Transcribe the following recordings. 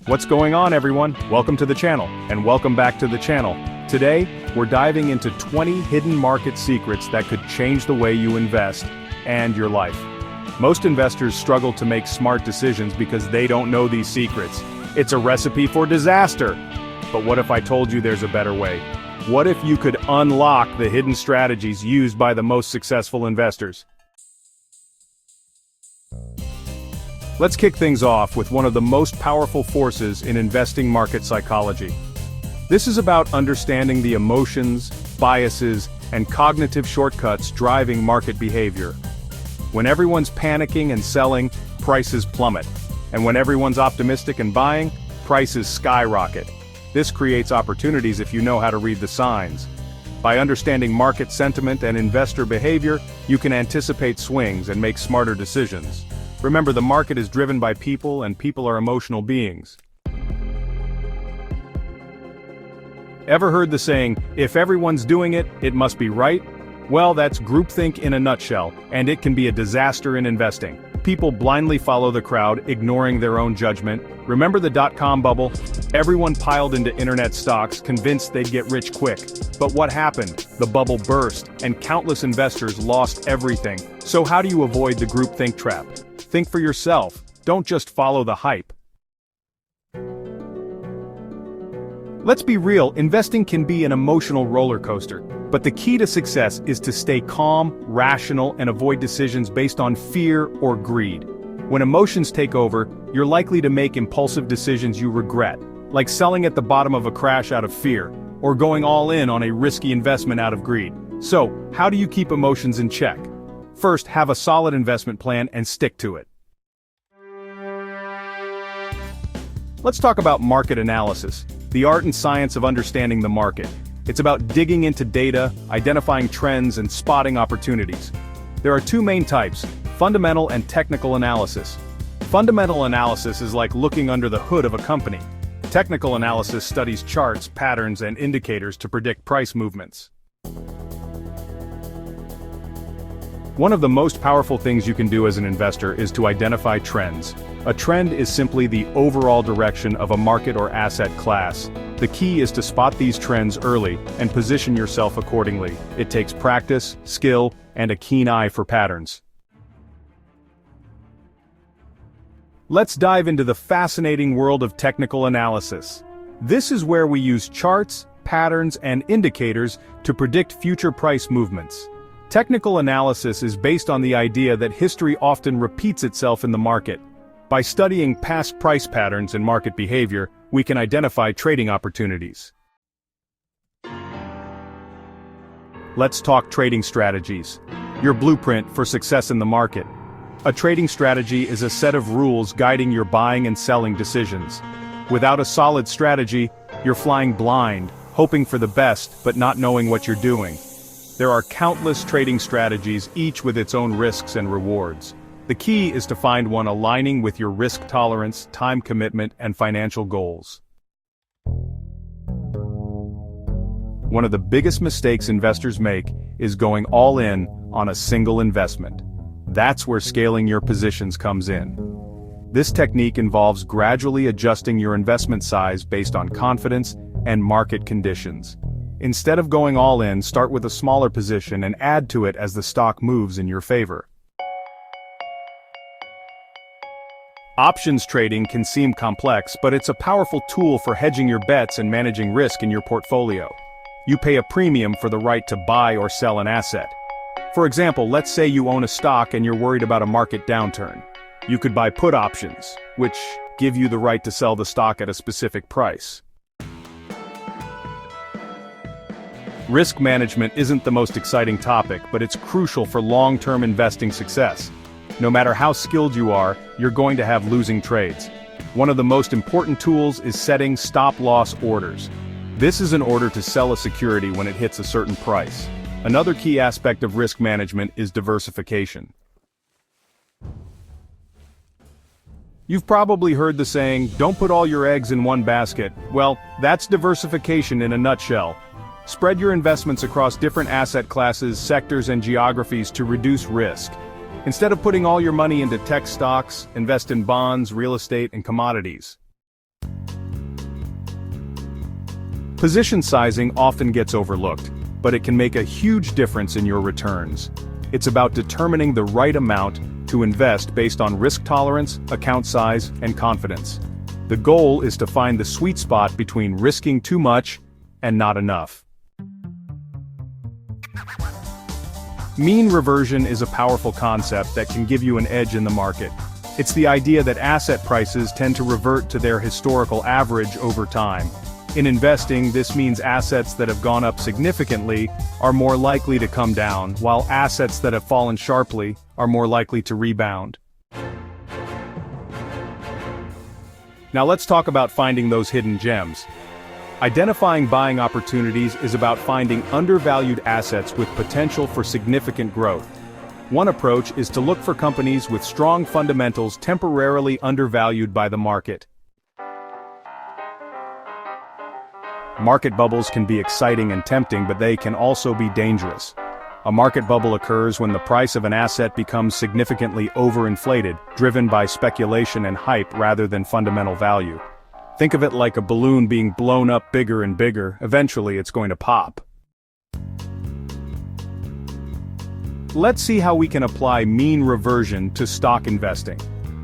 What's going on, everyone? Welcome to the channel, and welcome back to the channel. Today, we're diving into 20 hidden market secrets that could change the way you invest and your life. Most investors struggle to make smart decisions because they don't know these secrets. It's a recipe for disaster. But what if I told you there's a better way? What if you could unlock the hidden strategies used by the most successful investors? Let's kick things off with one of the most powerful forces in investing market psychology. This is about understanding the emotions, biases, and cognitive shortcuts driving market behavior. When everyone's panicking and selling, prices plummet. And when everyone's optimistic and buying, prices skyrocket. This creates opportunities if you know how to read the signs. By understanding market sentiment and investor behavior, you can anticipate swings and make smarter decisions. Remember, the market is driven by people, and people are emotional beings. Ever heard the saying, if everyone's doing it, it must be right? Well, that's groupthink in a nutshell, and it can be a disaster in investing. People blindly follow the crowd, ignoring their own judgment. Remember the dot-com bubble? Everyone piled into internet stocks, convinced they'd get rich quick. But what happened? The bubble burst, and countless investors lost everything. So how do you avoid the groupthink trap? Think for yourself, don't just follow the hype. Let's be real, investing can be an emotional roller coaster, but the key to success is to stay calm, rational, and avoid decisions based on fear or greed. When emotions take over, you're likely to make impulsive decisions you regret, like selling at the bottom of a crash out of fear, or going all in on a risky investment out of greed. So, how do you keep emotions in check? First, have a solid investment plan and stick to it. Let's talk about market analysis, the art and science of understanding the market. It's about digging into data, identifying trends, and spotting opportunities. There are two main types: fundamental and technical analysis. Fundamental analysis is like looking under the hood of a company. Technical analysis studies charts, patterns, and indicators to predict price movements. One of the most powerful things you can do as an investor is to identify trends. A trend is simply the overall direction of a market or asset class. The key is to spot these trends early and position yourself accordingly. It takes practice, skill, and a keen eye for patterns. Let's dive into the fascinating world of technical analysis. This is where we use charts, patterns, and indicators to predict future price movements. Technical analysis is based on the idea that history often repeats itself in the market. By studying past price patterns and market behavior, we can identify trading opportunities. Let's talk trading strategies. Your blueprint for success in the market. A trading strategy is a set of rules guiding your buying and selling decisions. Without a solid strategy, you're flying blind, hoping for the best but not knowing what you're doing. There are countless trading strategies, each with its own risks and rewards. The key is to find one aligning with your risk tolerance, time commitment, and financial goals. One of the biggest mistakes investors make is going all in on a single investment. That's where scaling your positions comes in. This technique involves gradually adjusting your investment size based on confidence and market conditions. Instead of going all in, start with a smaller position and add to it as the stock moves in your favor. Options trading can seem complex, but it's a powerful tool for hedging your bets and managing risk in your portfolio. You pay a premium for the right to buy or sell an asset. For example, let's say you own a stock and you're worried about a market downturn. You could buy put options, which give you the right to sell the stock at a specific price. Risk management isn't the most exciting topic, but it's crucial for long-term investing success. No matter how skilled you are, you're going to have losing trades. One of the most important tools is setting stop-loss orders. This is an order to sell a security when it hits a certain price. Another key aspect of risk management is diversification. You've probably heard the saying, "Don't put all your eggs in one basket." Well, that's diversification in a nutshell. Spread your investments across different asset classes, sectors, and geographies to reduce risk. Instead of putting all your money into tech stocks, invest in bonds, real estate, and commodities. Position sizing often gets overlooked, but it can make a huge difference in your returns. It's about determining the right amount to invest based on risk tolerance, account size, and confidence. The goal is to find the sweet spot between risking too much and not enough. Mean reversion is a powerful concept that can give you an edge in the market. It's the idea that asset prices tend to revert to their historical average over time. In investing, this means assets that have gone up significantly are more likely to come down, while assets that have fallen sharply are more likely to rebound. Now let's talk about finding those hidden gems. Identifying buying opportunities is about finding undervalued assets with potential for significant growth. One approach is to look for companies with strong fundamentals temporarily undervalued by the market. Market bubbles can be exciting and tempting, but they can also be dangerous. A market bubble occurs when the price of an asset becomes significantly overinflated, driven by speculation and hype rather than fundamental value. Think of it like a balloon being blown up bigger and bigger. Eventually it's going to pop. Let's see how we can apply mean reversion to stock investing.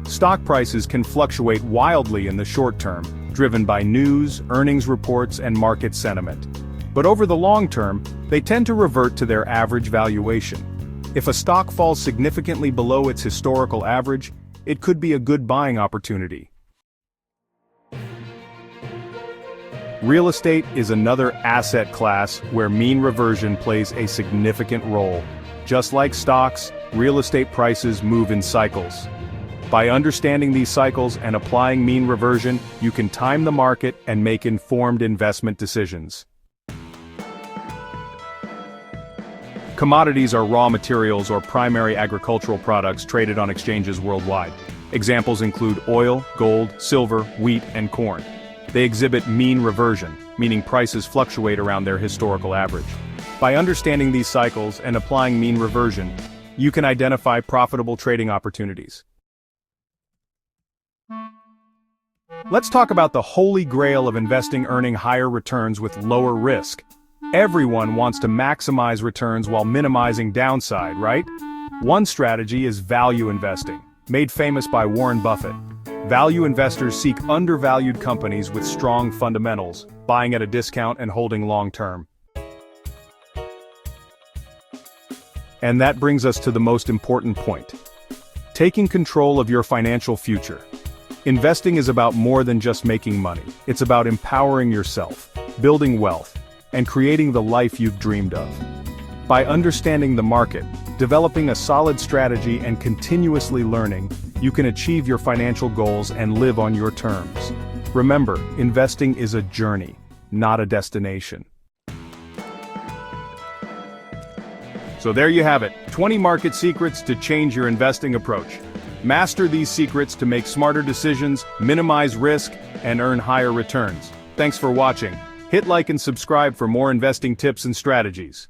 Stock prices can fluctuate wildly in the short term, driven by news, earnings reports, and market sentiment. But over the long term, they tend to revert to their average valuation. If a stock falls significantly below its historical average, it could be a good buying opportunity. Real estate is another asset class where mean reversion plays a significant role. Just like stocks, real estate prices move in cycles. By understanding these cycles and applying mean reversion, you can time the market and make informed investment decisions. Commodities are raw materials or primary agricultural products traded on exchanges worldwide. Examples include oil, gold, silver, wheat, and corn. They exhibit mean reversion, meaning prices fluctuate around their historical average. By understanding these cycles and applying mean reversion, you can identify profitable trading opportunities. Let's talk about the holy grail of investing, earning higher returns with lower risk. Everyone wants to maximize returns while minimizing downside, right? One strategy is value investing, made famous by Warren Buffett. Value investors seek undervalued companies with strong fundamentals, buying at a discount and holding long-term. And that brings us to the most important point: taking control of your financial future. Investing is about more than just making money. It's about empowering yourself, building wealth, and creating the life you've dreamed of. By understanding the market, developing a solid strategy, and continuously learning, you can achieve your financial goals and live on your terms. Remember, investing is a journey, not a destination. So there you have it, 20 market secrets to change your investing approach. Master these secrets to make smarter decisions, minimize risk, and earn higher returns. Thanks for watching. Hit like and subscribe for more investing tips and strategies.